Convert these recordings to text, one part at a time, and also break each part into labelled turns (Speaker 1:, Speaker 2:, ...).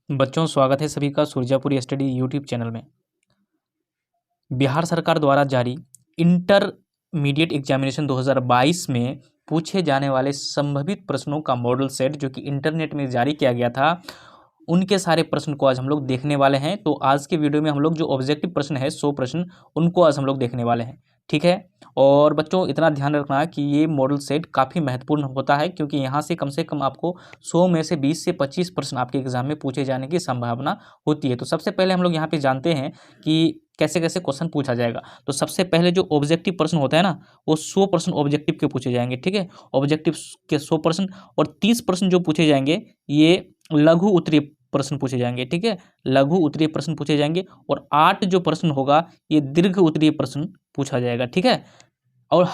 Speaker 1: बच्चों, स्वागत है सभी का सुरजापुरी स्टडी यूट्यूब चैनल में। बिहार सरकार द्वारा जारी इंटरमीडिएट एग्जामिनेशन 2022 में पूछे जाने वाले संभावित प्रश्नों का मॉडल सेट जो कि इंटरनेट में जारी किया गया था, उनके सारे प्रश्न को आज हम लोग देखने वाले हैं। तो आज के वीडियो में हम लोग जो ऑब्जेक्टिव प्रश्न है 100 प्रश्न, उनको आज हम लोग देखने वाले हैं। ठीक है। और बच्चों, इतना ध्यान रखना कि ये मॉडल सेट काफ़ी महत्वपूर्ण होता है, क्योंकि यहाँ से कम आपको 100 में से 20 से 25 प्रश्न आपके एग्जाम में पूछे जाने की संभावना होती है। तो सबसे पहले हम लोग यहाँ पे जानते हैं कि कैसे कैसे क्वेश्चन पूछा जाएगा। तो सबसे पहले जो ऑब्जेक्टिव प्रश्न होता है ना, वो 100 प्रश्न ऑब्जेक्टिव के पूछे जाएंगे। ठीक है, ऑब्जेक्टिव के 100 प्रश्न, और 30 प्रश्न जो पूछे जाएंगे ये लघु उत्तरीय प्रश्न पूछे जाएंगे। ठीक है, लघु उत्तरीय प्रश्न पूछे जाएंगे, और 8 जो प्रश्न होगा ये दीर्घ उत्तरीय प्रश्न पूछा जाएगा। ठीक है, और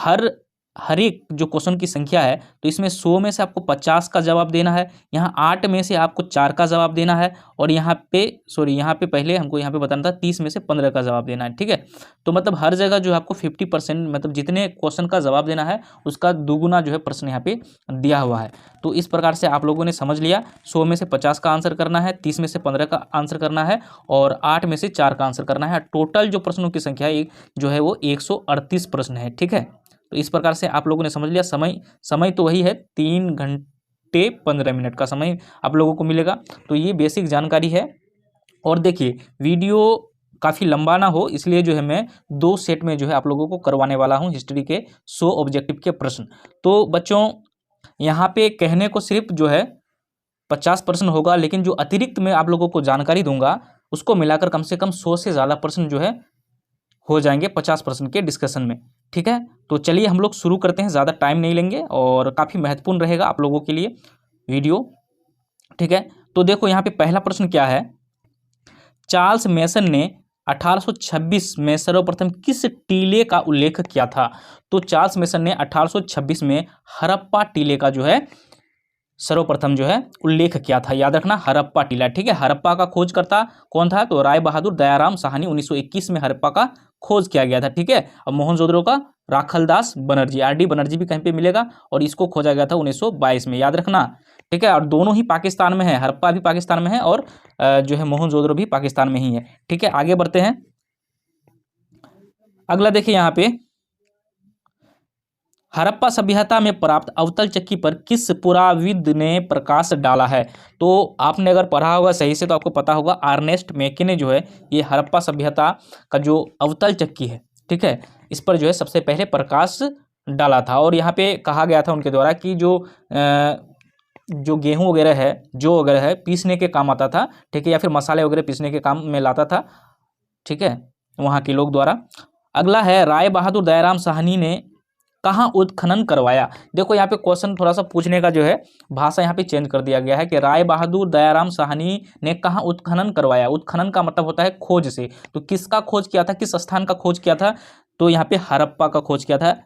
Speaker 1: हर एक जो क्वेश्चन की संख्या है, तो इसमें 100 में से आपको 50 का जवाब देना है, यहाँ 8 में से आपको 4 का जवाब देना है, और यहाँ पे पहले हमको यहाँ पे बताना था 30 में से 15 का जवाब देना है। ठीक है, तो मतलब हर जगह जो है आपको 50%, मतलब जितने क्वेश्चन का जवाब देना है उसका दुगुना जो है प्रश्न यहाँ पे दिया हुआ है। तो इस प्रकार से आप लोगों ने समझ लिया, 100 में से 50 का आंसर करना है, 30 में से 15 का आंसर करना है, और 8 में से 4 का आंसर करना है। टोटल जो प्रश्नों की संख्या जो है वो 138 प्रश्न है। ठीक है, तो इस प्रकार से आप लोगों ने समझ लिया। समय तो वही है, 3 घंटे 15 मिनट का समय आप लोगों को मिलेगा। तो ये बेसिक जानकारी है। और देखिए, वीडियो काफ़ी लंबा ना हो, इसलिए जो है मैं 2 सेट में जो है आप लोगों को करवाने वाला हूँ हिस्ट्री के 100 ऑब्जेक्टिव के प्रश्न। तो बच्चों, यहाँ पे कहने को सिर्फ जो है 50 प्रश्न होगा, लेकिन जो अतिरिक्त मैं आप लोगों को जानकारी दूंगा उसको मिलाकर कम से कम 100 से ज़्यादा प्रश्न जो है हो जाएंगे 50 प्रश्न के डिस्कशन में। ठीक है, तो चलिए हम लोग शुरू करते हैं, ज़्यादा टाइम नहीं लेंगे और काफ़ी महत्वपूर्ण रहेगा आप लोगों के लिए वीडियो। ठीक है, तो देखो यहाँ पे पहला प्रश्न क्या है। चार्ल्स मेसन ने 1826 में सर्वप्रथम किस टीले का उल्लेख किया था? तो चार्ल्स मेसन ने 1826 में हड़प्पा टीले का जो है सर्वप्रथम जो है उल्लेख किया था। याद रखना, हड़प्पा टीला। ठीक है, हड़प्पा का खोजकर्ता कौन था? तो राय बहादुर दयाराम साहनी। 1921 में हड़प्पा का खोज किया गया था। ठीक है, और मोहनजोदड़ो का राखलदास बनर्जी, आरडी बनर्जी भी कहीं पे मिलेगा, और इसको खोजा गया था 1922 में। याद रखना। ठीक है, और दोनों ही पाकिस्तान में है, हड़प्पा भी पाकिस्तान में है और जो है मोहनजोदड़ो भी पाकिस्तान में ही है। ठीक है, आगे बढ़ते हैं। अगला देखिए यहाँ पे, हड़प्पा सभ्यता में प्राप्त अवतल चक्की पर किस पुराविद ने प्रकाश डाला है? तो आपने अगर पढ़ा होगा सही से तो आपको पता होगा, अर्नेस्ट मैके ने जो है ये हड़प्पा सभ्यता का जो अवतल चक्की है, ठीक है, इस पर जो है सबसे पहले प्रकाश डाला था। और यहाँ पे कहा गया था उनके द्वारा कि जो गेहूँ वगैरह है, जो वगैरह है, पीसने के काम आता था। ठीक है, या फिर मसाले वगैरह पीसने के काम में लाता था। ठीक है, वहाँ के लोग द्वारा। अगला है, राय बहादुर दयाराम साहनी ने कहाँ उत्खनन करवाया? देखो यहाँ पे क्वेश्चन थोड़ा सा पूछने का जो है भाषा यहाँ पे चेंज कर दिया गया है कि राय बहादुर दयाराम साहनी ने कहाँ उत्खनन करवाया। उत्खनन का मतलब होता है खोज से। तो किसका खोज किया था, किस स्थान का खोज किया था? तो यहाँ पे हड़प्पा का खोज किया था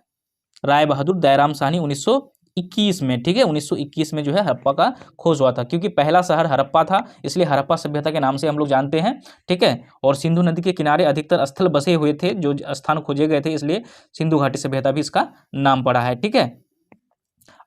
Speaker 1: राय बहादुर दयाराम साहनी 1921 में। ठीक है, 1921 में जो है हड़प्पा का खोज हुआ था, क्योंकि पहला शहर हड़प्पा था, इसलिए हड़प्पा सभ्यता के नाम से हम लोग जानते हैं। ठीक है, और सिंधु नदी के किनारे अधिकतर स्थल बसे हुए थे, जो स्थान खोजे गए थे, इसलिए सिंधु घाटी सभ्यता भी इसका नाम पड़ा है। ठीक है,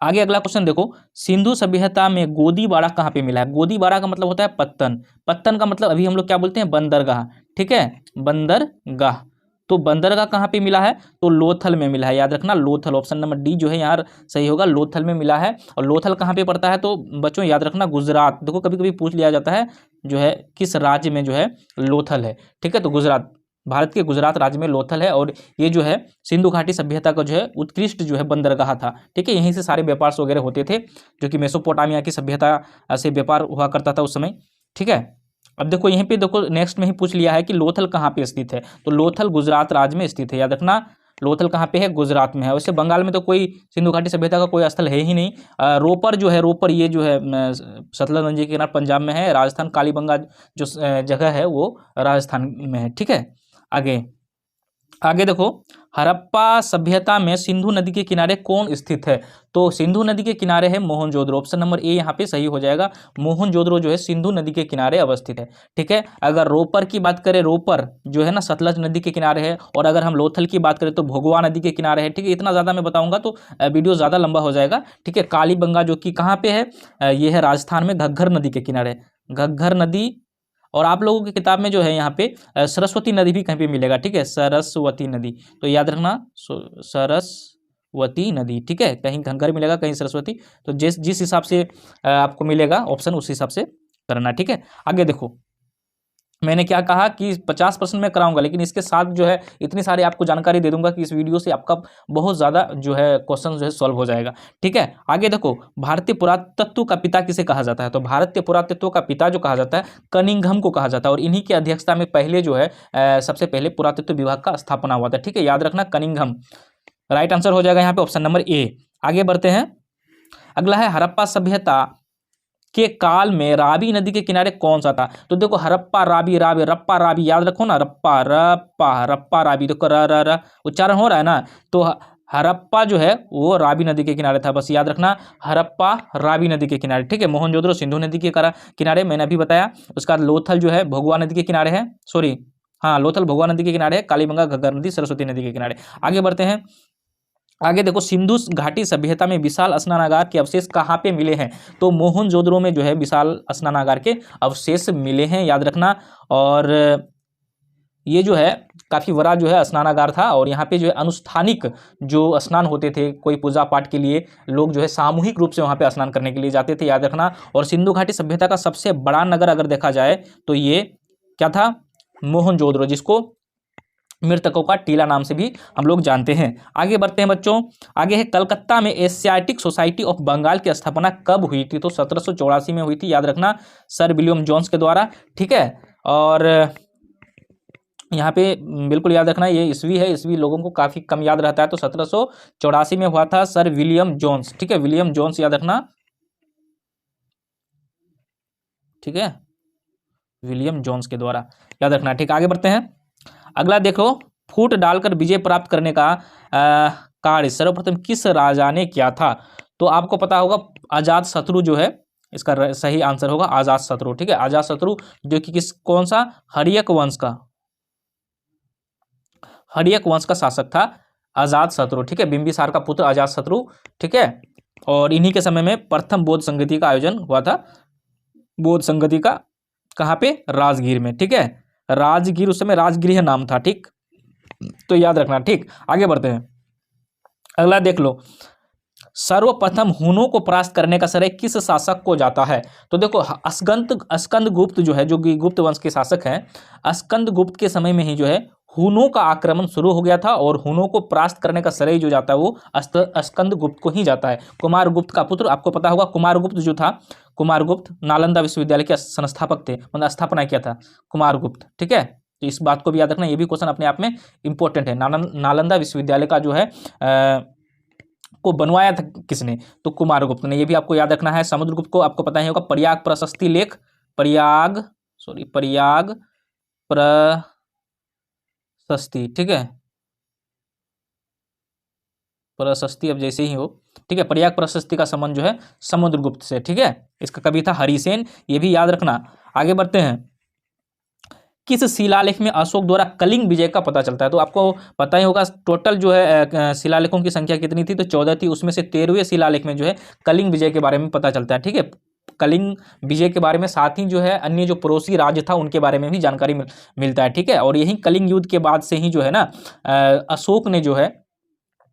Speaker 1: आगे अगला क्वेश्चन देखो, सिंधु सभ्यता में गोदीबाड़ा कहाँ पे मिला है? गोदीबाड़ा का मतलब होता है पत्तन। पत्तन का मतलब अभी हम लोग क्या बोलते हैं? बंदरगाह। ठीक है, बंदरगाह। तो बंदरगाह कहाँ पे मिला है? तो लोथल में मिला है। याद रखना, लोथल, ऑप्शन नंबर डी जो है यहाँ सही होगा, लोथल में मिला है। और लोथल कहाँ पे पड़ता है? तो बच्चों याद रखना, गुजरात। देखो कभी कभी पूछ लिया जाता है जो है किस राज्य में जो है लोथल है। ठीक है, तो गुजरात, भारत के गुजरात राज्य में लोथल है, और ये जो है सिंधु घाटी सभ्यता का जो है उत्कृष्ट जो है बंदरगाह था। ठीक है, यहीं से सारे व्यापार वगैरह होते थे, जो कि मेसोपोटामिया की सभ्यता से व्यापार हुआ करता था उस समय। ठीक है, अब देखो यहीं पे देखो नेक्स्ट में ही पूछ लिया है कि लोथल कहाँ पे स्थित है? तो लोथल गुजरात राज्य में स्थित है। याद रखना, लोथल कहाँ पे है? गुजरात में है। वैसे बंगाल में तो कोई सिंधु घाटी सभ्यता का कोई स्थल है ही नहीं। रोपर जो है, रोपर ये जो है सतलज नदी के किनारे पंजाब में है। राजस्थान कालीबंगा जो जगह है वो राजस्थान में है। ठीक है, आगे देखो, हड़प्पा सभ्यता में सिंधु नदी के किनारे कौन स्थित है? तो सिंधु नदी के किनारे है मोहनजोदड़ो। ऑप्शन नंबर ए यहाँ पे सही हो जाएगा। मोहनजोदड़ो जो है सिंधु नदी के किनारे अवस्थित है। ठीक है, अगर रोपर की बात करें, रोपर जो है ना सतलज नदी के किनारे है, और अगर हम लोथल की बात करें तो भोगवा नदी के किनारे है। ठीक है, इतना ज़्यादा मैं बताऊंगा तो वीडियो ज़्यादा लंबा हो जाएगा। ठीक है, कालीबंगा जो कि कहाँ पे है? ये है राजस्थान में, घग्घर नदी के किनारे। घग्घर नदी, और आप लोगों की किताब में जो है यहाँ पे सरस्वती नदी भी कहीं पे मिलेगा, ठीक है, सरस्वती नदी, तो याद रखना सरस्वती नदी, ठीक है, कहीं घग्घर मिलेगा कहीं सरस्वती, तो जिस जिस हिसाब से आपको मिलेगा ऑप्शन उस हिसाब से करना, ठीक है। आगे देखो, मैंने क्या कहा कि 50% में कराऊंगा, लेकिन इसके साथ जो है इतनी सारी आपको जानकारी दे दूंगा कि इस वीडियो से आपका बहुत ज़्यादा जो है क्वेश्चन जो है सॉल्व हो जाएगा, ठीक है। आगे देखो, भारतीय पुरातत्व का पिता किसे कहा जाता है, तो भारतीय पुरातत्व का पिता जो कहा जाता है कनिंघम को कहा जाता है, और इन्हीं की अध्यक्षता में पहले जो है सबसे पहले पुरातत्व विभाग का स्थापना हुआ था, ठीक है, याद रखना कनिंघम, राइट आंसर हो जाएगा यहाँ पे ऑप्शन नंबर ए। आगे बढ़ते हैं, अगला है हड़प्पा सभ्यता के काल में रावी नदी के किनारे कौन सा था, तो देखो हड़प्पा रावी, रावी रप्पा रावी, याद रखो ना, रप्पा रप्पा रप्पा रावी, देखो र र र उच्चारण हो रहा है ना, तो हड़प्पा जो है वो रावी नदी के किनारे था, बस याद रखना हड़प्पा रावी नदी के किनारे, ठीक है। मोहनजोदड़ो सिंधु नदी के किनारे, मैंने अभी बताया। उसका लोथल जो है भोगवा नदी के किनारे है, सॉरी हाँ, लोथल भोगवा नदी के किनारे है, कालीबंगा घग्घर नदी सरस्वती नदी के किनारे। आगे बढ़ते हैं, आगे देखो, सिंधु घाटी सभ्यता में विशाल स्नानागार के अवशेष कहाँ पे मिले हैं, तो मोहनजोदड़ो में जो है विशाल स्नानागार के अवशेष मिले हैं, याद रखना। और ये जो है काफ़ी बड़ा जो है स्नानागार था, और यहाँ पे जो है अनुष्ठानिक जो स्नान होते थे, कोई पूजा पाठ के लिए लोग जो है सामूहिक रूप से वहाँ पे स्नान करने के लिए जाते थे, याद रखना। और सिंधु घाटी सभ्यता का सबसे बड़ा नगर अगर देखा जाए तो ये क्या था, मोहनजोदड़ो, जिसको मृतकों का टीला नाम से भी हम लोग जानते हैं। आगे बढ़ते हैं बच्चों, आगे है कलकत्ता में एशियाटिक सोसाइटी ऑफ बंगाल की स्थापना कब हुई थी, तो 1784 में हुई थी, याद रखना, सर विलियम जोन्स के द्वारा, ठीक है। और यहाँ पे बिल्कुल याद रखना ये ईस्वी है, ईस्वी लोगों को काफ़ी कम याद रहता है, तो 1784 में हुआ था, सर विलियम जोन्स, ठीक है, विलियम जोन्स याद रखना, ठीक है, विलियम जोन्स के द्वारा याद रखना, ठीक। आगे बढ़ते हैं, अगला देखो, फूट डालकर विजय प्राप्त करने का कार्य सर्वप्रथम किस राजा ने किया था, तो आपको पता होगा अजात शत्रु जो है इसका सही आंसर होगा अजात शत्रु, ठीक है, अजात शत्रु जो कि कौन सा, हर्यक वंश का शासक था अजात शत्रु, ठीक है, बिंबिसार का पुत्र अजात शत्रु, ठीक है। और इन्हीं के समय में प्रथम बौद्ध संगति का आयोजन हुआ था, बौद्ध संगति का कहाँ पे, राजगीर में, ठीक है, राजगीर उस समय राजगृह नाम था, ठीक, तो याद रखना, ठीक। आगे बढ़ते हैं, अगला देख लो, सर्वप्रथम हुनों को परास्त करने का श्रेय किस शासक को जाता है, तो देखो स्कंद गुप्त जो है, जो कि गुप्त वंश के शासक हैं, स्कंद गुप्त के समय में ही जो है हुनों का आक्रमण शुरू हो गया था, और हुनों को परास्त करने का श्रेय जो जाता है वो स्कंद गुप्त को ही जाता है। कुमार गुप्त का पुत्र, आपको पता होगा कुमार गुप्त जो था, कुमार गुप्त नालंदा विश्वविद्यालय के संस्थापक थे, मतलब स्थापना किया था कुमार गुप्त, ठीक है, तो इस बात को भी याद रखना, ये भी क्वेश्चन अपने आप में इंपॉर्टेंट है। नालंदा विश्वविद्यालय का जो है को बनवाया था किसने, तो कुमार गुप्त ने, ये भी आपको याद रखना है। समुद्रगुप्त को आपको पता ही होगा, प्रयाग प्रशस्ति लेख, प्रयाग प्रशस्ति, ठीक है, प्रशस्ति अब जैसे ही हो, ठीक है, प्रयाग प्रशस्ति का संबंध जो है समुद्रगुप्त से, ठीक है, इसका कवि था हरिसेन, ये भी याद रखना। आगे बढ़ते हैं, किस शिलालेख में अशोक द्वारा कलिंग विजय का पता चलता है, तो आपको पता ही होगा टोटल जो है शिलालेखों की संख्या कितनी थी, तो 14 थी, उसमें से 13वें शिलालेख में जो है कलिंग विजय के बारे में पता चलता है, ठीक है, कलिंग विजय के बारे में, साथ ही जो है अन्य जो पड़ोसी राज्य था उनके बारे में भी जानकारी मिलता है, ठीक है। और यही कलिंग युद्ध के बाद से ही जो है ना अशोक ने जो है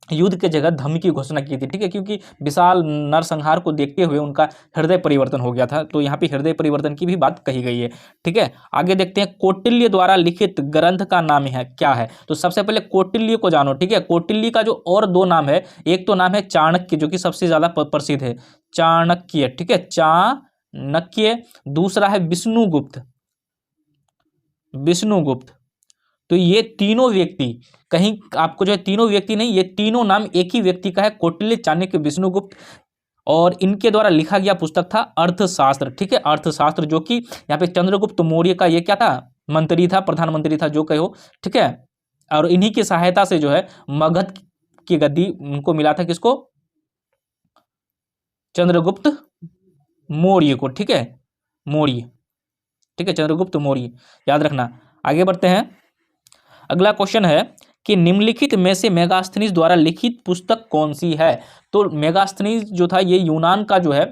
Speaker 1: युद्ध के जगह धम्म की घोषणा की थी, ठीक है, क्योंकि विशाल नरसंहार को देखते हुए उनका हृदय परिवर्तन हो गया था, तो यहाँ पे हृदय परिवर्तन की भी बात कही गई है, ठीक है। आगे देखते हैं, कौटिल्य द्वारा लिखित ग्रंथ का नाम है क्या है, तो सबसे पहले कौटिल्य को जानो, ठीक है। कौटिल्य का जो और दो नाम है, एक तो नाम है चाणक्य जो कि सबसे ज्यादा प्रसिद्ध है, चाणक्य, ठीक है, चाणक्य, दूसरा है विष्णुगुप्त, तो ये तीनों व्यक्ति, कहीं आपको जो है तीनों व्यक्ति नहीं, ये तीनों नाम एक ही व्यक्ति का है, कौटिल्य, चाणक्य, विष्णुगुप्त, और इनके द्वारा लिखा गया पुस्तक था अर्थशास्त्र, ठीक है, अर्थशास्त्र, जो कि यहाँ पे चंद्रगुप्त मौर्य का ये क्या था, मंत्री था, प्रधानमंत्री था, जो कहो, ठीक है। और इन्हीं की सहायता से जो है मगध की गद्दी उनको मिला था, किसको, चंद्रगुप्त मौर्य को, ठीक है, मौर्य, ठीक है, चंद्रगुप्त मौर्य, याद रखना। आगे बढ़ते हैं, अगला क्वेश्चन है कि निम्नलिखित में से मेगास्थनीज द्वारा लिखित पुस्तक कौन सी है, तो मेगास्थनीज जो था ये यूनान का जो है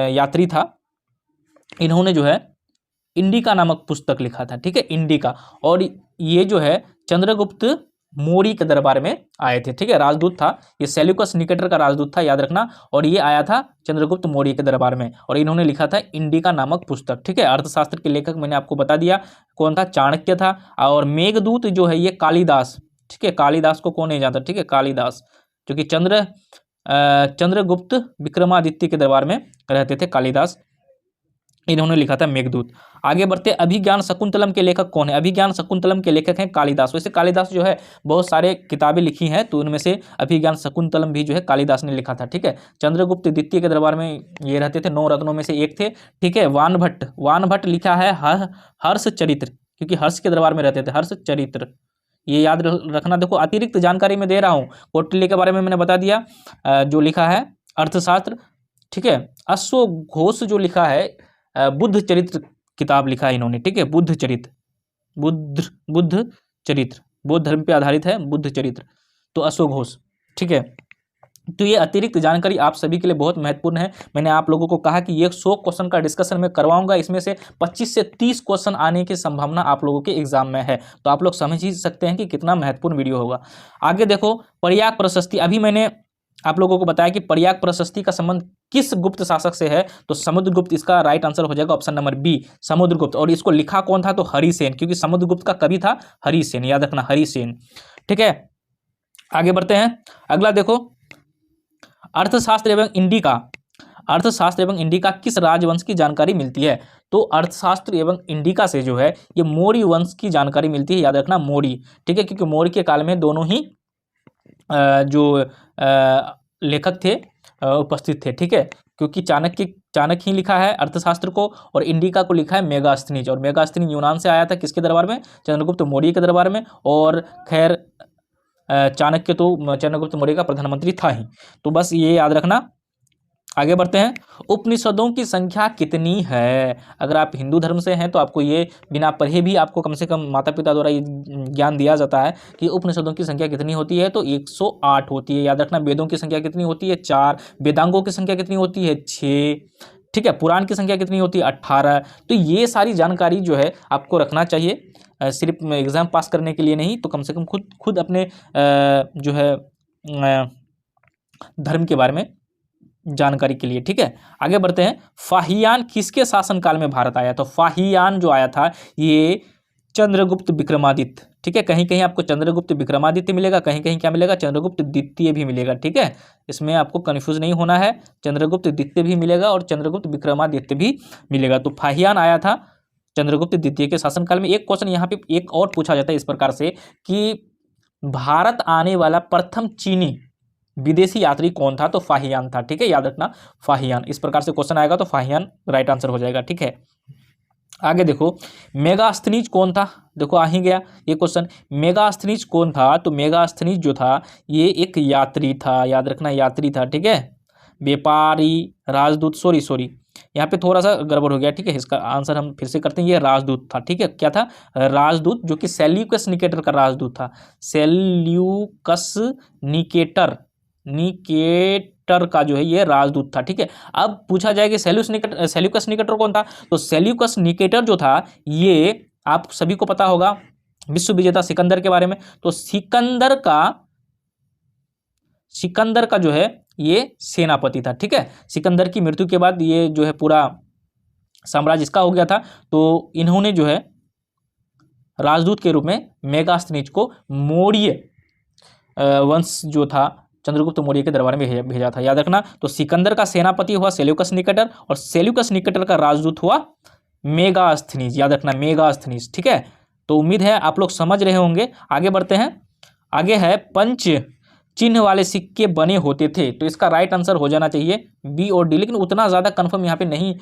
Speaker 1: यात्री था, इन्होंने जो है इंडिका नामक पुस्तक लिखा था, ठीक है, इंडिका। और ये जो है चंद्रगुप्त मौर्य के दरबार में आए थे, ठीक है, राजदूत था ये, सेल्यूकस निकेटर का राजदूत था, याद रखना। और ये आया था चंद्रगुप्त मौर्य के दरबार में, और इन्होंने लिखा था इंडिका नामक पुस्तक, ठीक है। अर्थशास्त्र के लेखक मैंने आपको बता दिया कौन था, चाणक्य था। और मेघदूत जो है ये कालिदास, ठीक है, कालिदास को कौन नहीं जानता, ठीक है, कालिदास जो कि चंद्रगुप्त विक्रमादित्य के दरबार में रहते थे, कालिदास, इन्होंने लिखा था मेघदूत। आगे बढ़ते, अभिज्ञान शकुंतलम के लेखक कौन है? अभिज्ञान शकुंतलम के लेखक हैं कालिदास। वैसे कालिदास जो है बहुत सारे किताबें लिखी हैं, तो उनमें से अभिज्ञान शकुंतलम भी जो है कालिदास ने लिखा था, ठीक है। चंद्रगुप्त द्वितीय के दरबार में ये रहते थे, 9 रत्नों में से एक थे, ठीक है। वानभट्ट लिखा है हर्ष चरित्र, क्योंकि हर्ष के दरबार में रहते थे, हर्ष चरित्र, ये याद रखना। देखो अतिरिक्त जानकारी मैं दे रहा हूँ, कौटिल्य के बारे में मैंने बता दिया, जो लिखा है अर्थशास्त्र, ठीक है। अश्वघोष जो लिखा है बुद्ध चरित्र किताब लिखा है इन्होंने, ठीक है, बुद्ध चरित्र, बौद्ध धर्म पे आधारित है बुद्ध चरित्र, तो अश्वघोष, ठीक है। तो ये अतिरिक्त जानकारी आप सभी के लिए बहुत महत्वपूर्ण है। मैंने आप लोगों को कहा कि ये 100 क्वेश्चन का डिस्कशन मैं करवाऊंगा, इसमें से 25 से 30 क्वेश्चन आने की संभावना आप लोगों के एग्जाम में है, तो आप लोग समझ ही सकते हैं कि कितना महत्वपूर्ण वीडियो होगा। आगे देखो, प्रयाग प्रशस्ति, अभी मैंने आप लोगों को बताया कि प्रयाग प्रशस्ति का संबंध किस गुप्त शासक से है, तो समुद्रगुप्त इसका राइट आंसर हो जाएगा, ऑप्शन नंबर बी, समुद्रगुप्त। और इसको लिखा कौन था, तो हरिसेन, क्योंकि समुद्रगुप्त का कवि था हरिसेन, याद रखना हरिसेन, ठीक है। आगे बढ़ते हैं, अगला देखो, अर्थशास्त्र एवं इंडिका किस राजवंश की जानकारी मिलती है, तो अर्थशास्त्र एवं इंडिका से जो है ये मौर्य वंश की जानकारी मिलती है, याद रखना मौर्य, ठीक है, क्योंकि मौर्य के काल में दोनों ही जो लेखक थे उपस्थित थे, ठीक है, क्योंकि चाणक्य ही लिखा है अर्थशास्त्र को, और इंडिका को लिखा है मेगास्थनीज, और मेगास्थनीज यूनान से आया था, किसके दरबार में, चंद्रगुप्त मौर्य के दरबार में। और खैर चाणक्य तो चंद्रगुप्त मौर्य का प्रधानमंत्री था ही, तो बस ये याद रखना। आगे बढ़ते हैं, उपनिषदों की संख्या कितनी है? अगर आप हिंदू धर्म से हैं तो आपको ये बिना पढ़े भी आपको कम से कम माता पिता द्वारा ये ज्ञान दिया जाता है कि उपनिषदों की संख्या कितनी होती है, तो 108 होती है, याद रखना। वेदों की संख्या कितनी होती है, 4। वेदांगों की संख्या कितनी होती है, 6, ठीक है। पुराण की संख्या कितनी होती है, 18। तो ये सारी जानकारी जो है आपको रखना चाहिए, सिर्फ एग्जाम पास करने के लिए नहीं, तो कम से कम खुद अपने जो है धर्म के बारे में जानकारी के लिए, ठीक है। आगे बढ़ते हैं, फाहियान किसके शासनकाल में भारत आया? तो फाहियान जो आया था ये चंद्रगुप्त विक्रमादित्य, ठीक है। कहीं कहीं आपको चंद्रगुप्त विक्रमादित्य मिलेगा, कहीं कहीं क्या मिलेगा, चंद्रगुप्त द्वितीय भी मिलेगा, ठीक है। इसमें आपको कंफ्यूज नहीं होना है, चंद्रगुप्त द्वितीय भी मिलेगा और चंद्रगुप्त विक्रमादित्य भी मिलेगा। तो फाहियान आया था चंद्रगुप्त द्वितीय के शासनकाल में। एक क्वेश्चन यहाँ पे एक और पूछा जाता है इस प्रकार से कि भारत आने वाला प्रथम चीनी विदेशी यात्री कौन था, तो फाहियान था, ठीक है, याद रखना फाहियान। इस प्रकार से क्वेश्चन आएगा तो फाहियान राइट आंसर हो जाएगा, ठीक है। आगे देखो, मेगास्थनीज कौन था? देखो आ ही गया ये क्वेश्चन, मेगास्थनीज कौन था? तो मेगास्थनीज जो था ये एक यात्री था, याद रखना यात्री था, ठीक है, व्यापारी, राजदूत, सॉरी यहाँ पे थोड़ा सा गड़बड़ हो गया, ठीक है, इसका आंसर हम फिर से करते हैं, ये राजदूत था, ठीक है। क्या था? राजदूत, जो कि सेल्यूकस निकेटर का राजदूत था, सेल्यूकस निकेटर का जो है ये राजदूत था, ठीक है। अब पूछा जाए कि सेल्यूकस निकेटर कौन था, तो सेल्यूकस निकेटर जो था ये आप सभी को पता होगा विश्व विजेता सिकंदर के बारे में, तो सिकंदर का जो है ये सेनापति था, ठीक है। सिकंदर की मृत्यु के बाद ये जो है पूरा साम्राज्य इसका हो गया था, तो इन्होंने जो है राजदूत के रूप में मेगास्थनीज को मौर्य वंश जो था चंद्रगुप्त मौर्य के दरबार में भेजा था, याद रखना। तो सिकंदर का सेनापति हुआ सेल्यूकस निकेटर, और सेल्यूकस निकेटर का राजदूत हुआ मेगास्थनीज, याद रखना मेगास्थनीज, ठीक है। तो उम्मीद है आप लोग समझ रहे होंगे। आगे बढ़ते हैं, आगे है पंच चिन्ह वाले सिक्के बने होते थे, तो इसका राइट आंसर हो जाना चाहिए बी और डी, लेकिन उतना ज़्यादा कंफर्म यहाँ पे नहीं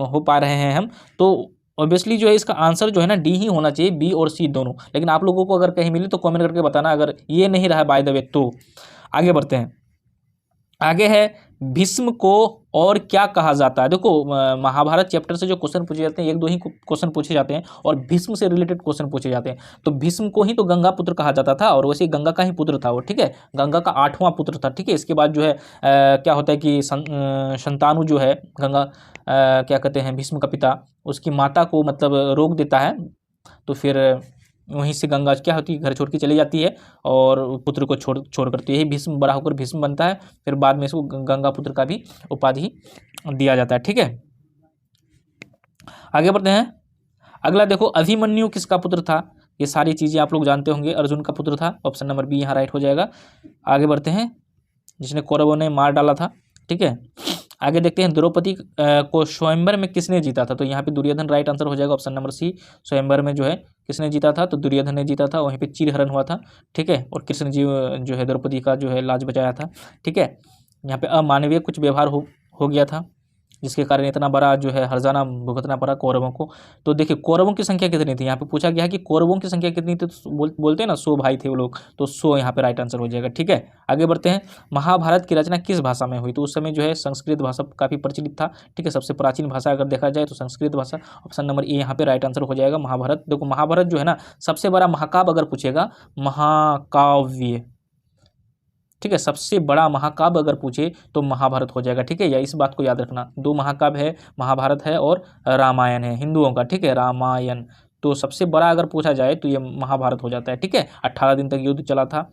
Speaker 1: हो पा रहे हैं हम, तो ऑब्वियसली जो है इसका आंसर जो है ना डी ही होना चाहिए, बी और सी दोनों। लेकिन आप लोगों को अगर कहीं मिले तो कमेंट करके बताना अगर ये नहीं रहा बाय द वे तो। आगे बढ़ते हैं, आगे है भीष्म को और क्या कहा जाता है। देखो महाभारत चैप्टर से जो क्वेश्चन पूछे जाते हैं, एक दो ही क्वेश्चन पूछे जाते हैं और भीष्म से रिलेटेड क्वेश्चन पूछे जाते हैं। तो भीष्म को ही तो गंगा पुत्र कहा जाता था और वैसे गंगा का ही पुत्र था वो, ठीक है, गंगा का 8वां पुत्र था, ठीक है। इसके बाद जो है क्या होता है कि शंतानु जो है गंगा क्या कहते हैं भीष्म का पिता, उसकी माता को मतलब रोक देता है, तो फिर वहीं से गंगा क्या होती है घर छोड़ के चली जाती है और पुत्र को छोड़ करती है। यही भीष्म बड़ा होकर भीष्म बनता है, फिर बाद में इसको गंगा पुत्र का भी उपाधि दिया जाता है, ठीक है। आगे बढ़ते हैं। अगला देखो, अभिमन्यु किसका पुत्र था। ये सारी चीजें आप लोग जानते होंगे, अर्जुन का पुत्र था, ऑप्शन नंबर बी यहाँ राइट हो जाएगा। आगे बढ़ते हैं, जिसने कौरवों ने मार डाला था, ठीक है। आगे देखते हैं, द्रौपदी को स्वयंवर में किसने जीता था। तो यहाँ पे दुर्योधन राइट आंसर हो जाएगा, ऑप्शन नंबर सी। स्वयंवर में जो है किसने जीता था, तो दुर्योधन ने जीता था, वहीं पे चीरहरण हुआ था, ठीक है। और कृष्ण जी जो है द्रौपदी का जो है लाज बचाया था, ठीक है। यहाँ पे अमानवीय कुछ व्यवहार हो गया था, जिसके कारण इतना बड़ा जो है हर्जाना भुगतना पड़ा कौरवों को। तो देखिए कौरवों की संख्या कितनी थी, यहाँ पे पूछा गया है कि कौरवों की संख्या कितनी थी, तो बोलते हैं ना 100 भाई थे वो लोग, तो 100 यहाँ पे राइट आंसर हो जाएगा, ठीक है। आगे बढ़ते हैं, महाभारत की रचना किस भाषा में हुई। तो उस समय जो है संस्कृत भाषा काफ़ी प्रचलित था, ठीक है। सबसे प्राचीन भाषा अगर देखा जाए तो संस्कृत भाषा, ऑप्शन नंबर ए यहाँ पे राइट आंसर हो जाएगा। महाभारत, देखो महाभारत जो है ना सबसे बड़ा महाकाव्य अगर पूछेगा, महाकाव्य, ठीक है, सबसे बड़ा महाकाव्य अगर पूछे तो महाभारत हो जाएगा, ठीक है। या इस बात को याद रखना, 2 महाकाव्य है, महाभारत है और रामायण है हिंदुओं का, ठीक है, रामायण। तो सबसे बड़ा अगर पूछा जाए तो ये महाभारत हो जाता है, ठीक है। 18 दिन तक युद्ध चला था,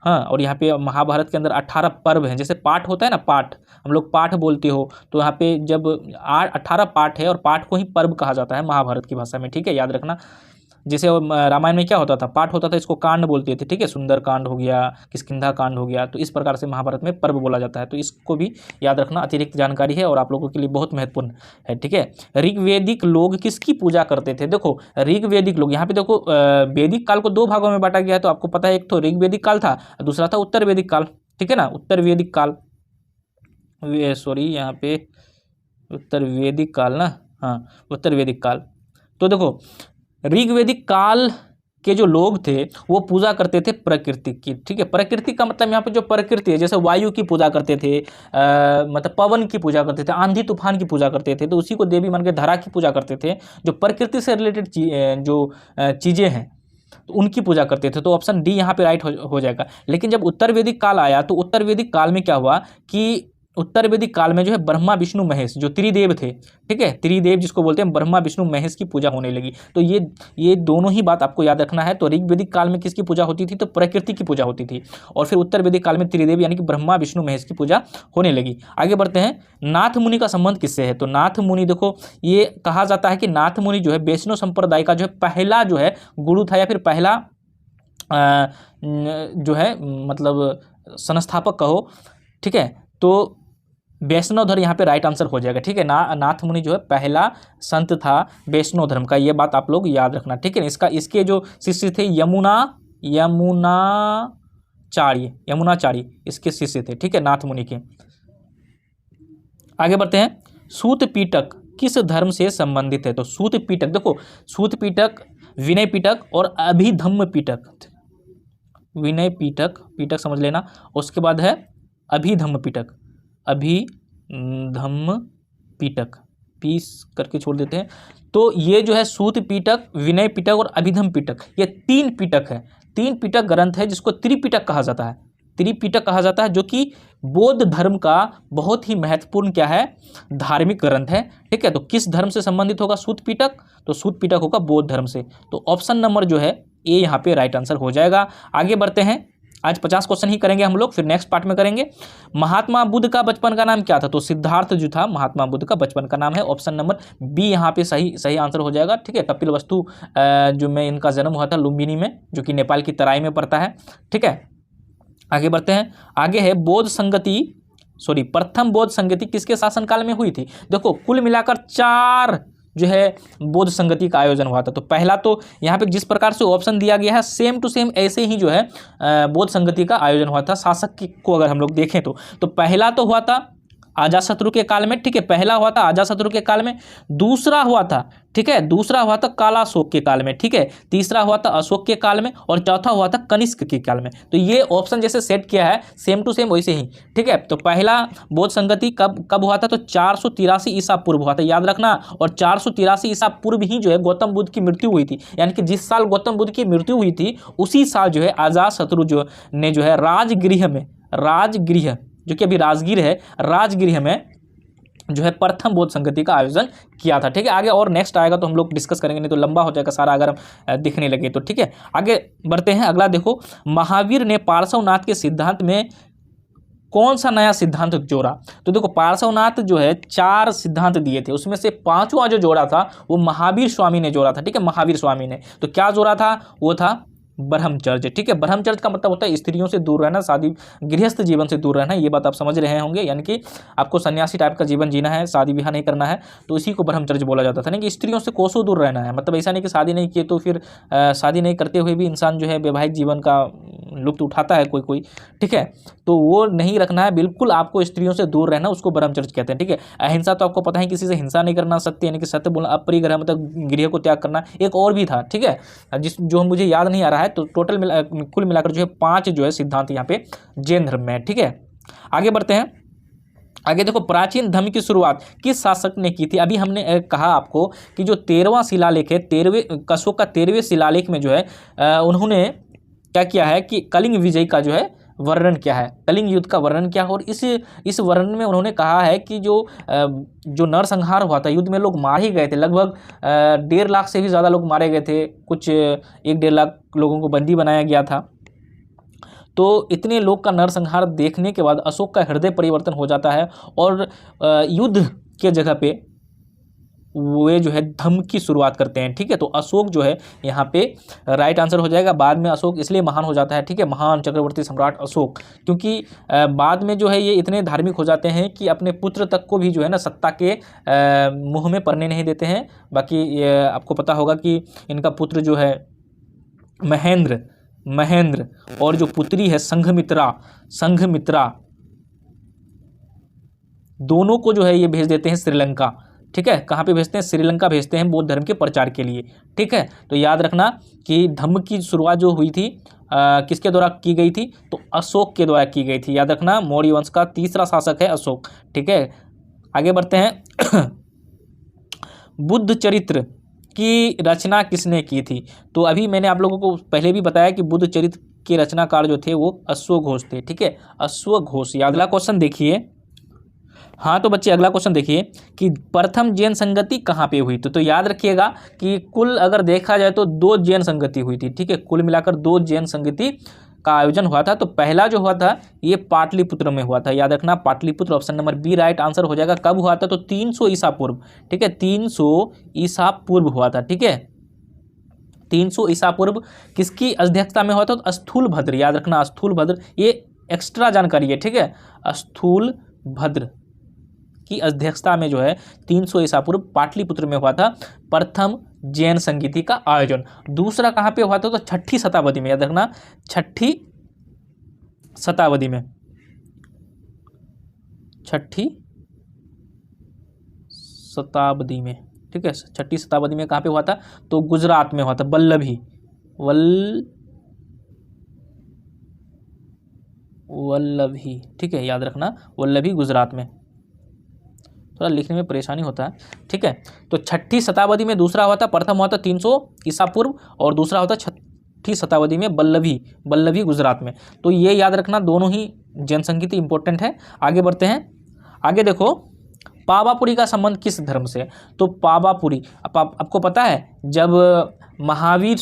Speaker 1: हाँ। और यहाँ पे महाभारत के अंदर 18 पर्व हैं, जैसे पाठ होता है ना, पाठ हम लोग पाठ बोलते हो, तो यहाँ पे जब 18 पाठ है और पाठ को ही पर्व कहा जाता है महाभारत की भाषा में, ठीक है, याद रखना। जैसे रामायण में क्या होता था, पाठ होता था, इसको कांड बोलते थे, ठीक है, सुंदर कांड हो गया, किष्किंधा कांड हो गया, तो इस प्रकार से महाभारत में पर्व बोला जाता है। तो इसको भी याद रखना, अतिरिक्त जानकारी है और आप लोगों के लिए बहुत महत्वपूर्ण है, ठीक है। ऋग्वेदिक लोग किसकी पूजा करते थे। देखो ऋग्वेदिक लोग, यहाँ पे देखो वैदिक काल को 2 भागों में बांटा गया है, तो आपको पता है एक तो ऋग्वेदिक काल था, दूसरा था उत्तर वैदिक काल, ठीक है ना। उत्तर वैदिक काल, सॉरी यहाँ पे उत्तर वैदिक काल ना, हाँ उत्तर वैदिक काल। तो देखो ऋग्वेदिक काल के जो लोग थे वो पूजा करते थे प्रकृति की, ठीक है। प्रकृति का मतलब यहाँ पे जो प्रकृति है, जैसे वायु की पूजा करते थे, मतलब पवन की पूजा करते थे, आंधी तूफान की पूजा करते थे, तो उसी को देवी मान के धरा की पूजा करते थे। जो प्रकृति से रिलेटेड जो चीज़ें हैं तो उनकी पूजा करते थे, तो ऑप्शन डी यहाँ पे राइट हो जाएगा। लेकिन जब उत्तर वैदिक काल आया तो उत्तर वैदिक काल में क्या हुआ कि उत्तर वैदिक काल में जो है ब्रह्मा विष्णु महेश जो त्रिदेव थे, ठीक है, त्रिदेव जिसको बोलते हैं, ब्रह्मा विष्णु महेश की पूजा होने लगी। तो ये दोनों ही बात आपको याद रखना है। तो ऋग्वेदिक काल में किसकी पूजा होती थी, तो प्रकृति की पूजा होती थी, और फिर उत्तर वैदिक काल में त्रिदेव यानी कि ब्रह्मा विष्णु महेश की पूजा होने लगी। आगे बढ़ते हैं, नाथ मुनि का संबंध किससे है। तो नाथ मुनि, देखो ये कहा जाता है कि नाथ मुनि जो है वैष्णव संप्रदाय का जो है पहला जो है गुरु था, या फिर पहला जो है मतलब संस्थापक कहो, ठीक है। तो वैष्णव धर्म यहाँ पे राइट आंसर हो जाएगा, ठीक है। नाथ मुनि जो है पहला संत था वैष्णव धर्म का, ये बात आप लोग याद रखना, ठीक है। इसके जो शिष्य थे यमुनाचार्य इसके शिष्य थे, ठीक है, नाथ मुनि के। आगे बढ़ते हैं, सूत पीटक किस धर्म से संबंधित है। तो सूत पीटक, देखो सूत पीटक, विनय पीटक और अभिधम्म पीटक। विनय पीटक समझ लेना, उसके बाद है अभिधम्म पीटक, अभिधम्म पीटक, पीस करके छोड़ देते हैं। तो ये जो है सूत पीटक, विनय पीटक और अभिधम्म पीटक, ये 3 पीटक है, 3 पीटक ग्रंथ है जिसको त्रिपीटक कहा जाता है, त्रिपीटक कहा जाता है, जो कि बौद्ध धर्म का बहुत ही महत्वपूर्ण क्या है, धार्मिक ग्रंथ है, ठीक है। तो किस धर्म से संबंधित होगा सूत पीटक, तो सूत पीटक होगा बौद्ध धर्म से। तो ऑप्शन नंबर जो है ए यहाँ पे राइट आंसर हो जाएगा। आगे बढ़ते हैं, आज 50 क्वेश्चन ही करेंगे हम लोग, फिर नेक्स्ट पार्ट में करेंगे। महात्मा बुद्ध का बचपन का नाम क्या था। तो सिद्धार्थ जो था महात्मा बुद्ध का बचपन का नाम है, ऑप्शन नंबर बी यहाँ पे सही आंसर हो जाएगा, ठीक है। कपिलवस्तु जो में इनका जन्म हुआ था लुम्बिनी में, जो कि नेपाल की तराई में पड़ता है, ठीक है। आगे बढ़ते हैं, आगे है प्रथम बौद्ध संगति किसके शासनकाल में हुई थी। देखो कुल मिलाकर 4 जो है बौद्ध संगति का आयोजन हुआ था। तो पहला तो यहाँ पे जिस प्रकार से ऑप्शन दिया गया है सेम टू सेम ऐसे ही जो है बौद्ध संगति का आयोजन हुआ था शासक को अगर हम लोग देखें तो पहला तो हुआ था अजातशत्रु के काल में, ठीक है, पहला हुआ था अजातशत्रु के काल में, दूसरा हुआ था, ठीक है, दूसरा हुआ था कालाशोक के काल में, ठीक है, तीसरा हुआ था अशोक के काल में और चौथा हुआ था कनिष्क के काल में। तो ये ऑप्शन जैसे सेट किया है सेम टू सेम वैसे ही, ठीक है। तो पहला बौद्ध संगति कब हुआ था, तो 483 ईसा पूर्व हुआ था, याद रखना। और 483 ईसा पूर्व ही जो है गौतम बुद्ध की मृत्यु हुई थी, यानी कि जिस साल गौतम बुद्ध की मृत्यु हुई थी उसी साल जो है अजातशत्रु जो ने जो है राजगृह जो कि अभी राजगीर है, राजगृह में जो है प्रथम बौद्ध संगति का आयोजन किया था, ठीक है। आगे और नेक्स्ट आएगा तो हम लोग डिस्कस करेंगे, नहीं तो लंबा हो जाएगा सारा अगर हम दिखने लगे तो, ठीक है। आगे बढ़ते हैं, अगला देखो, महावीर ने पार्श्वनाथ के सिद्धांत में कौन सा नया सिद्धांत जोड़ा। तो देखो पार्श्वनाथ जो है 4 सिद्धांत दिए थे, उसमें से 5वां जो जोड़ा था वो महावीर स्वामी ने जोड़ा था, ठीक है, महावीर स्वामी ने। तो क्या जोड़ा था, वो था ब्रह्मचर्य, ठीक है। ब्रह्मचर्य का मतलब होता है स्त्रियों से दूर रहना, शादी गृहस्थ जीवन से दूर रहना, ये बात आप समझ रहे होंगे, यानी कि आपको सन्यासी टाइप का जीवन जीना है, शादी ब्याह नहीं करना है, तो इसी को ब्रह्मचर्य बोला जाता था। नहीं कि स्त्रियों से कोसों दूर रहना है, मतलब ऐसा नहीं कि शादी नहीं किए तो फिर शादी नहीं करते हुए भी इंसान जो है वैवाहिक जीवन का लुत्फ उठाता है कोई, ठीक है, तो वो नहीं रखना है, बिल्कुल आपको स्त्रियों से दूर रहना, उसको ब्रह्मचर्य कहते हैं, ठीक है। अहिंसा तो आपको पता है, किसी से हिंसा नहीं करना, सत्य यानी कि सत्य बोलना, अपरिग्रह मतलब गृह को त्याग करना, एक और भी था, ठीक है, जो मुझे याद नहीं आ रहा है। तो टोटल कुल मिलाकर जो है 5 जो है सिद्धांत यहाँ पे जैन धर्म में है, ठीक है। आगे बढ़ते हैं, आगे देखो, प्राचीन धर्म की शुरुआत किस शासक ने की थी। अभी हमने कहा आपको कि जो 13वां शिलालेख है, 13वें अशोक का 13वें शिलालेख में जो है उन्होंने क्या किया है कि कलिंग विजय का जो है वर्णन क्या है, कलिंग युद्ध का वर्णन क्या है, और इस वर्णन में उन्होंने कहा है कि जो नरसंहार हुआ था, युद्ध में लोग मार ही गए थे, लगभग 1.5 लाख से भी ज़्यादा लोग मारे गए थे, कुछ 1-1.5 लाख लोगों को बंदी बनाया गया था। तो इतने लोग का नरसंहार देखने के बाद अशोक का हृदय परिवर्तन हो जाता है और युद्ध के जगह पे वे जो है धम्म की शुरुआत करते हैं, ठीक है। तो अशोक जो है यहाँ पे राइट आंसर हो जाएगा। बाद में अशोक इसलिए महान हो जाता है, ठीक है, महान चक्रवर्ती सम्राट अशोक, क्योंकि बाद में जो है ये इतने धार्मिक हो जाते हैं कि अपने पुत्र तक को भी जो है ना सत्ता के मुँह में पड़ने नहीं देते हैं। बाकी आपको पता होगा कि इनका पुत्र जो है महेंद्र और जो पुत्री है संघमित्रा, दोनों को जो है ये भेज देते हैं श्रीलंका, ठीक है। कहाँ पे भेजते हैं, श्रीलंका भेजते हैं बौद्ध धर्म के प्रचार के लिए, ठीक है। तो याद रखना कि धम्म की शुरुआत जो हुई थी किसके द्वारा की गई थी, तो अशोक के द्वारा की गई थी, याद रखना। मौर्य वंश का 3रा शासक है अशोक, ठीक है। आगे बढ़ते हैं बुद्ध चरित्र की रचना किसने की थी। तो अभी मैंने आप लोगों को पहले भी बताया कि बुद्ध चरित्र के रचनाकार जो थे वो अश्वघोष थे, ठीक है, अश्वघोष। अगला क्वेश्चन देखिए, हाँ तो बच्चे अगला क्वेश्चन देखिए कि प्रथम जैन संगति कहाँ पे हुई। तो याद रखिएगा कि कुल अगर देखा जाए तो 2 जैन संगति हुई थी, ठीक है, कुल मिलाकर 2 जैन संगति का आयोजन हुआ था। तो पहला जो हुआ था ये पाटलिपुत्र में हुआ था, याद रखना Pataliputra, option number B right answer हो जाएगा। कब हुआ था, तो 300 ईसा पूर्व, ठीक है, 300 ईसा पूर्व हुआ था, ठीक है, 300 ईसा पूर्व। किसकी अध्यक्षता में हुआ था, तो स्थूलभद्र, याद रखना स्थूलभद्र, ये एक्स्ट्रा जानकारी है, ठीक है, स्थूलभद्र की अध्यक्षता में जो है 300 ईसा पूर्व पाटलिपुत्र में हुआ था प्रथम जैन संगीति का आयोजन। दूसरा कहाँ पे हुआ था, तो 6ठी शताब्दी में, याद रखना 6ठी शताब्दी में, 6ठी शताब्दी में, ठीक है, 6ठी शताब्दी में कहाँ पे हुआ था, तो गुजरात में हुआ था, वल्लभी, ठीक है, याद रखना वल्लभी गुजरात में। थोड़ा लिखने में परेशानी होता है, ठीक है। तो 6ठी शताब्दी में दूसरा हुआ था, प्रथम हुआ था 300 ईसा पूर्व और दूसरा होता 6ठी शताब्दी में वल्लभी गुजरात में। तो ये याद रखना, दोनों ही जैन संगीति इंपॉर्टेंट है। आगे बढ़ते हैं, आगे देखो पावापुरी का संबंध किस धर्म से। तो पावापुरी आपको पता है जब महावीर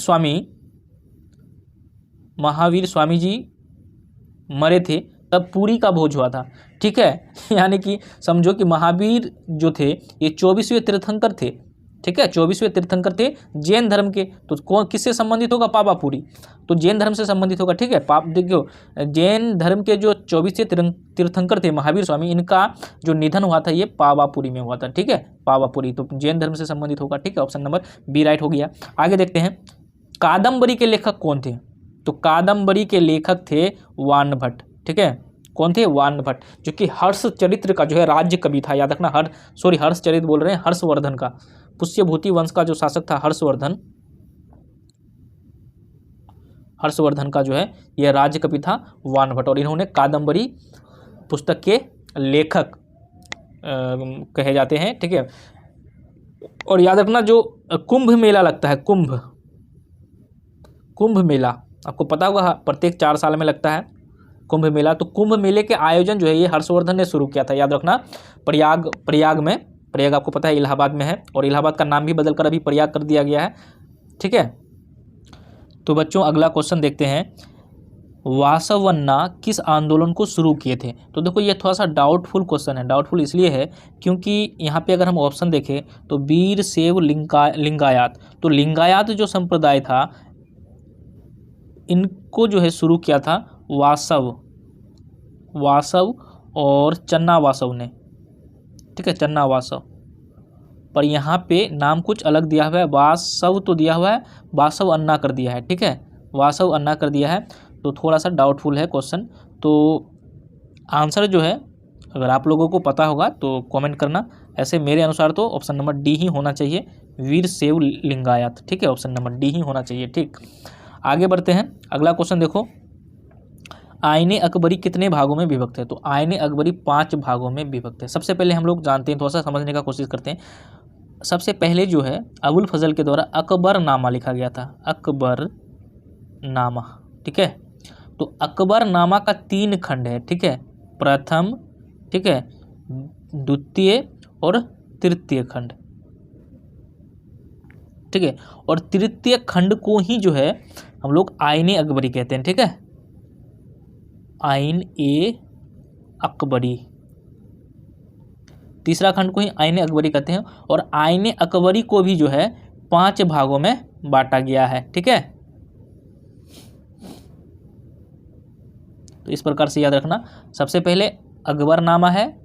Speaker 1: स्वामी जी मरे थे तब पूरी का भोज हुआ था, ठीक है। यानी कि समझो कि महावीर जो थे ये 24वें तीर्थंकर थे, ठीक है, 24वें तीर्थंकर थे जैन धर्म के। तो कौन किससे संबंधित होगा, पावापुरी, तो जैन धर्म से संबंधित होगा, ठीक है। देखियो जैन धर्म के जो 24वें तीर्थंकर थे महावीर स्वामी, इनका जो निधन हुआ था ये पावापुरी में हुआ था, ठीक है, पावापुरी, तो जैन धर्म से संबंधित होगा, ठीक है, ऑप्शन नंबर बी राइट हो गया। आगे देखते हैं कादम्बरी के लेखक कौन थे। तो कादम्बरी के लेखक थे वानभट्ट, ठीक है, कौन थे? वान भट्ट, जो कि हर्षचरित्र का जो है राज्य कवि था। याद रखना, हर्षचरित्र बोल रहे हैं, हर्षवर्धन का, पुष्यभूति वंश का जो शासक था हर्षवर्धन का जो है यह राज्य कवि था वान भट्ट, और इन्होंने कादम्बरी पुस्तक के लेखक कहे जाते हैं। ठीक है, और याद रखना जो कुंभ मेला लगता है, कुंभ मेला आपको पता होगा प्रत्येक 4 साल में लगता है कुंभ मेला। तो कुंभ मेले के आयोजन जो है ये हर्षवर्धन ने शुरू किया था। याद रखना, प्रयाग आपको पता है इलाहाबाद में है, और इलाहाबाद का नाम भी बदलकर अभी प्रयाग कर दिया गया है। ठीक है, तो बच्चों अगला क्वेश्चन देखते हैं, वासवन्ना किस आंदोलन को शुरू किए थे? तो देखो ये थोड़ा सा डाउटफुल क्वेश्चन है। डाउटफुल इसलिए है क्योंकि यहाँ पे अगर हम ऑप्शन देखें तो वीर शैव लिंगायत, तो लिंगायत जो संप्रदाय था इनको जो है शुरू किया था वासव और चन्ना वासव ने। ठीक है, चन्ना वासव, पर यहाँ पे नाम कुछ अलग दिया हुआ है, वासव तो दिया हुआ है, वासव अन्ना कर दिया है। ठीक है, वासव अन्ना कर दिया है, तो थोड़ा सा डाउटफुल है क्वेश्चन। तो आंसर जो है अगर आप लोगों को पता होगा तो कमेंट करना। ऐसे मेरे अनुसार तो ऑप्शन नंबर डी ही होना चाहिए, वीर शैव लिंगायत। ठीक है, ऑप्शन नंबर डी ही होना चाहिए। ठीक, आगे बढ़ते हैं, अगला क्वेश्चन देखो, आईने अकबरी कितने भागों में विभक्त है? तो आईने अकबरी 5 भागों में विभक्त है। सबसे पहले हम लोग जानते हैं, थोड़ा सा समझने का कोशिश करते हैं। सबसे पहले जो है अबुल फजल के द्वारा अकबरनामा लिखा गया था, अकबरनामा। ठीक है, तो अकबरनामा का 3 खंड है। ठीक है, प्रथम, ठीक है, द्वितीय और तृतीय खंड। ठीक है, और तृतीय खंड को ही जो है हम लोग आईने अकबरी कहते हैं। ठीक है, आईन ए अकबरी, तीसरा खंड को ही आईने अकबरी कहते हैं, और आईने अकबरी को भी जो है 5 भागों में बांटा गया है। ठीक है, तो इस प्रकार से याद रखना, सबसे पहले अकबरनामा है।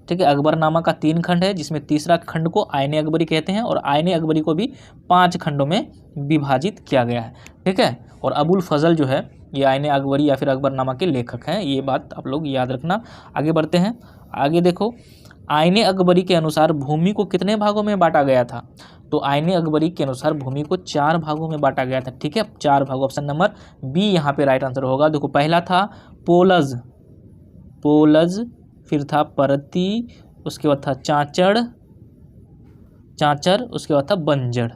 Speaker 1: ठीक है, अकबरनामा का 3 खंड है, जिसमें तीसरा खंड को आईने अकबरी कहते हैं, और आईने अकबरी को भी 5 खंडों में विभाजित किया गया है। ठीक है, और अबुल फजल जो है ये आईने अकबरी या फिर अकबरनामा के लेखक हैं, ये बात आप लोग याद रखना। आगे बढ़ते हैं, आगे देखो, आईने अकबरी के अनुसार भूमि को कितने भागों में बांटा गया था? तो आईने अकबरी के अनुसार भूमि को 4 भागों में बांटा गया था। ठीक है, 4 भाग, ऑप्शन नंबर बी यहाँ पे राइट आंसर होगा। देखो, पहला था पोलज, फिर था परती, उसके बाद था चांचर, उसके बाद था बंजर,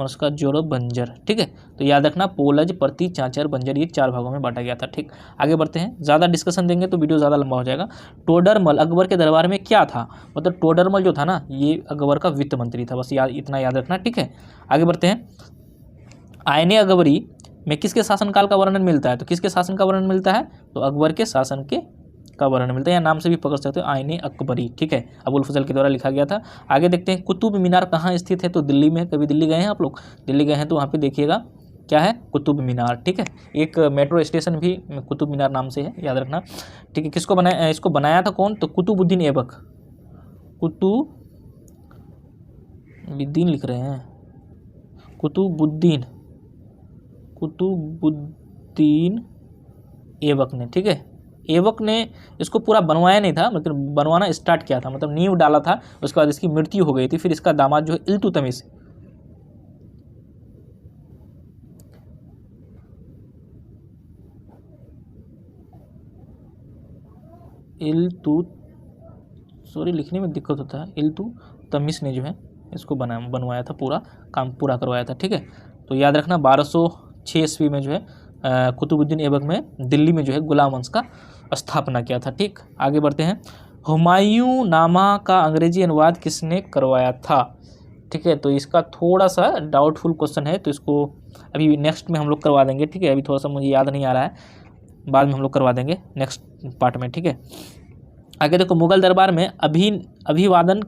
Speaker 1: उसका जोड़ो बंजर। ठीक है, तो याद रखना, पोलज, परती, चांचर, बंजर, ये 4 भागों में बांटा गया था। ठीक, आगे बढ़ते हैं, ज़्यादा डिस्कशन देंगे तो वीडियो ज़्यादा लंबा हो जाएगा। टोडरमल अकबर के दरबार में क्या था? मतलब टोडरमल जो था ना, ये अकबर का वित्त मंत्री था, बस इतना याद रखना। ठीक है, आगे बढ़ते हैं, आईने अकबरी में किसके शासनकाल का वर्णन मिलता है? तो किसके शासन का वर्णन मिलता है? तो अकबर के शासन का वर्णन मिलता है, या नाम से भी पकड़ सकते हो, आईने अकबरी। ठीक है, अबुल फजल के द्वारा लिखा गया था। आगे देखते हैं, कुतुब मीनार कहाँ स्थित है? तो दिल्ली में। कभी दिल्ली गए हैं आप लोग? दिल्ली गए हैं तो वहाँ पे देखिएगा क्या है, कुतुब मीनार। ठीक है, एक मेट्रो स्टेशन भी कुतुब मीनार नाम से है, याद रखना। ठीक है, किसको बनाया, इसको बनाया था कौन? तो कुतुबुद्दीन ऐबक, कुतुबुद्दीन लिख रहे हैं, कुतुबुद्दीन ऐबक ने। ठीक है, ऐबक ने इसको पूरा बनवाया नहीं था, मतलब बनवाना स्टार्ट किया था, मतलब नींव डाला था, उसके बाद इसकी मृत्यु हो गई थी। फिर इसका दामाद जो है इल्तुतमिश, लिखने में दिक्कत होता है, इल्तुतमिश ने जो है इसको बनवाया था, पूरा काम पूरा करवाया था। ठीक है, तो याद रखना, 1206 ईस्वी में जो है कुतुबुद्दीन ऐबक में दिल्ली में जो है गुलाम वंश का स्थापना किया था। ठीक, आगे बढ़ते हैं, हुमायूं नामा का अंग्रेजी अनुवाद किसने करवाया था? ठीक है, तो इसका थोड़ा सा डाउटफुल क्वेश्चन है, तो इसको अभी नेक्स्ट में हम लोग करवा देंगे। ठीक है, अभी थोड़ा सा मुझे याद नहीं आ रहा है, बाद में हम लोग करवा देंगे नेक्स्ट पार्ट में। ठीक है, आगे देखो, मुगल दरबार में अभिवादन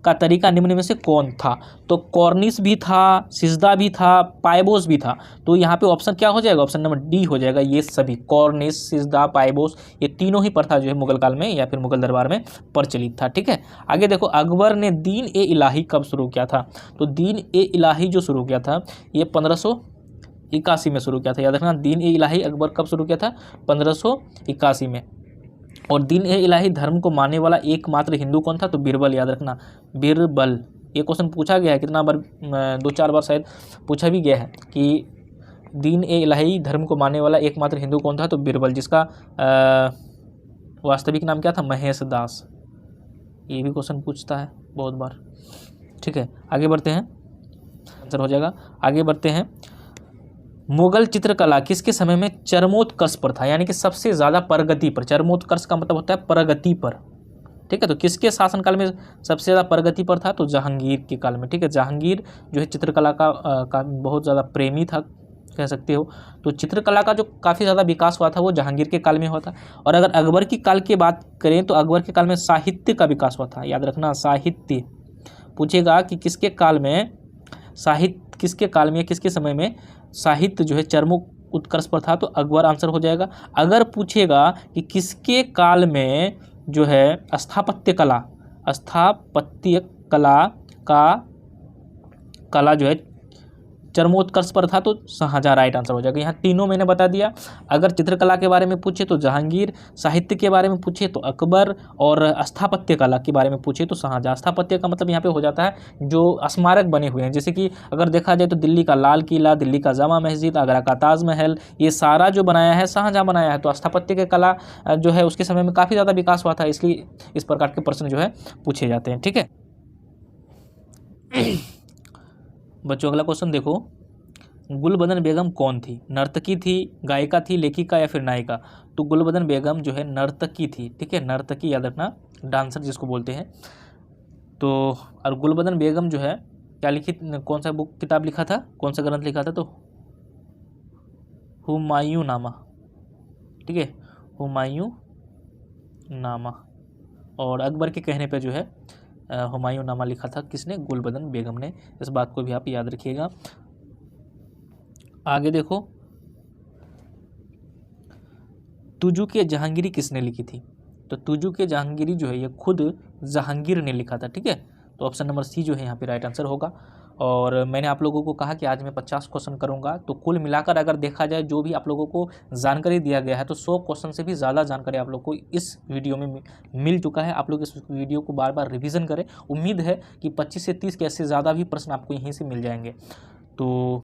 Speaker 1: का तरीका निम्न में से कौन था? तो कॉर्निश भी था, सिजदा भी था, पाइबोस भी था। तो यहाँ पे ऑप्शन क्या हो जाएगा? ऑप्शन नंबर डी हो जाएगा। ये सभी कॉर्निश, सिजदा, पाइबोस, ये तीनों ही प्रथा जो है मुगल काल में या फिर मुगल दरबार में प्रचलित था। ठीक है, आगे देखो, अकबर ने दीन ए इलाही कब शुरू किया था? तो दीन ए इलाही जो शुरू किया था ये 1581 में शुरू किया था। याद रखना, दीन ए इलाही अकबर कब शुरू किया था? 1581 में। और दीन ए इलाही धर्म को मानने वाला एकमात्र हिंदू कौन था? तो बीरबल, याद रखना, बीरबल। ये क्वेश्चन पूछा गया है कितना बार, 2-4 बार शायद पूछा भी गया है कि दीन ए इलाही धर्म को मानने वाला एकमात्र हिंदू कौन था? तो बीरबल, जिसका वास्तविक नाम क्या था? महेश दास। ये भी क्वेश्चन पूछता है बहुत बार। ठीक है, आगे बढ़ते हैं, आंसर हो जाएगा। आगे बढ़ते हैं, मुगल चित्रकला किसके समय में चरमोत्कर्ष पर था? यानी कि सबसे ज़्यादा प्रगति पर। चरमोत्कर्ष का मतलब होता है प्रगति पर। ठीक है, तो किसके शासनकाल में सबसे ज़्यादा प्रगति पर था? तो जहांगीर के काल में। ठीक है, जहांगीर जो है चित्रकला का बहुत ज़्यादा प्रेमी था, कह सकते हो। तो चित्रकला का जो काफ़ी ज़्यादा विकास हुआ था वो जहांगीर के काल में हुआ था। और अगर अकबर की काल की बात करें तो अकबर के काल में साहित्य का विकास हुआ था। याद रखना, साहित्य पूछेगा कि किसके काल में साहित्य, किसके काल में, किसके समय में साहित्य जो है चरमोत्कर्ष पर था? तो अकबर आंसर हो जाएगा। अगर पूछेगा कि किसके काल में जो है स्थापत्य कला जो है चरमोत्कर्ष पर था? तो शाहजहां राइट आंसर हो जाएगा। यहाँ तीनों मैंने बता दिया। अगर चित्रकला के बारे में पूछे तो जहांगीर, साहित्य के बारे में पूछे तो अकबर, और स्थापत्य कला के बारे में पूछे तो शाहजहां। स्थापत्य का मतलब यहाँ पे हो जाता है जो स्मारक बने हुए हैं, जैसे कि अगर देखा जाए तो दिल्ली का लाल किला, दिल्ली का जामा मस्जिद, आगरा का ताजमहल, ये सारा जो बनाया है शाहजहां बनाया है। तो स्थापत्य की कला जो है उसके समय में काफ़ी ज़्यादा विकास हुआ था, इसलिए इस प्रकार के प्रश्न जो है पूछे जाते हैं। ठीक है बच्चों, अगला क्वेश्चन देखो, गुलबदन बेगम कौन थी? नर्तकी थी, गायिका थी, लेखिका या फिर नायिका? तो गुलबदन बेगम जो है नर्तकी थी। ठीक है, नर्तकी, याद रखना, डांसर जिसको बोलते हैं। तो और गुलबदन बेगम जो है क्या लिखी, कौन सा बुक किताब लिखा था, कौन सा ग्रंथ लिखा था? तो हुमायूं नामा। ठीक है, हुमायूं नामा। और अकबर के कहने पे जो है हुमायूं नामा लिखा था किसने? गुलबदन बेगम ने। इस बात को भी आप याद रखिएगा। आगे देखो, तुजुक-ए जहांगीरी किसने लिखी थी? तो तुजुक-ए जहांगीरी जो है ये खुद जहांगीर ने लिखा था। ठीक है, तो ऑप्शन नंबर सी जो है यहाँ पे राइट आंसर होगा। और मैंने आप लोगों को कहा कि आज मैं 50 क्वेश्चन करूंगा, तो कुल मिलाकर अगर देखा जाए जो भी आप लोगों को जानकारी दिया गया है तो 100 क्वेश्चन से भी ज़्यादा जानकारी आप लोग को इस वीडियो में मिल चुका है। आप लोग इस वीडियो को बार बार रिविज़न करें। उम्मीद है कि 25 से 30 के ऐसे ज़्यादा भी प्रश्न आपको यहीं से मिल जाएंगे। तो